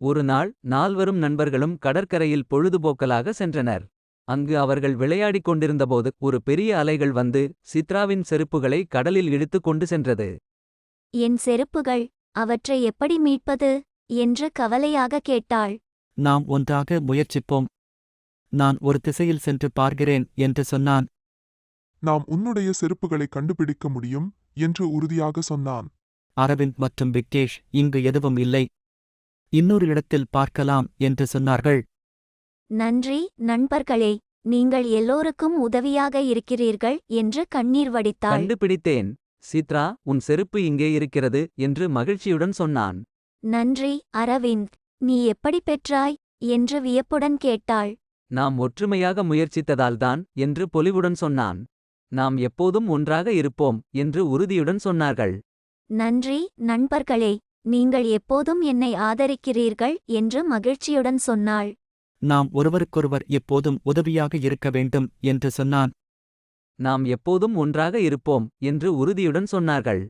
ஒரு நாள் நால்வரும் நண்பர்களும் கடற்கரையில் பொழுதுபோக்கலாக சென்றனர். அங்கு அவர்கள் விளையாடிக் கொண்டிருந்தபோது ஒரு பெரிய அலைகள் வந்து சித்ராவின் செருப்புகளை கடலில் இழுத்துக் கொண்டு சென்றது. என் செருப்புகள், அவற்றை எப்படி மீட்பது என்று கவலையாக கேட்டாள். நாம் ஒன்றாக முயற்சிப்போம். நான் ஒரு திசையில் சென்று பார்க்கிறேன் என்று சொன்னான். நாம் உன்னுடைய செருப்புகளை கண்டுபிடிக்க முடியும் என்று உறுதியாக சொன்னான். அரவிந்த் மற்றும் விக்கேஷ் இங்கு எதுவும் இல்லை, இன்னொரு இடத்தில் பார்க்கலாம் என்று சொன்னார்கள். நன்றி நண்பர்களே, நீங்கள் எல்லோருக்கும் உதவியாக இருக்கிறீர்கள் என்று கண்ணீர் வடித்தாள். கண்டுபிடித்தேன் சித்ரா, உன் செருப்பு இங்கே இருக்கிறது என்று மகிழ்ச்சியுடன் சொன்னான். நன்றி அரவிந்த், நீ எப்படி பெற்றாய் என்று வியப்புடன் கேட்டாள். நாம் ஒற்றுமையாக முயற்சித்ததால்தான் என்று பொலிவுடன் சொன்னான். நாம் எப்போதும் ஒன்றாக இருப்போம் என்று உறுதியுடன் சொன்னார்கள். நன்றி நண்பர்களே, நீங்கள் எப்போதும் என்னை ஆதரிக்கிறீர்கள் என்று மகிழ்ச்சியுடன் சொன்னாள். நாம் ஒருவருக்கொருவர் எப்போதும் உதவியாக இருக்க வேண்டும் என்று சொன்னான். நாம் எப்போதும் ஒன்றாக இருப்போம் என்று உறுதியுடன் சொன்னார்கள்.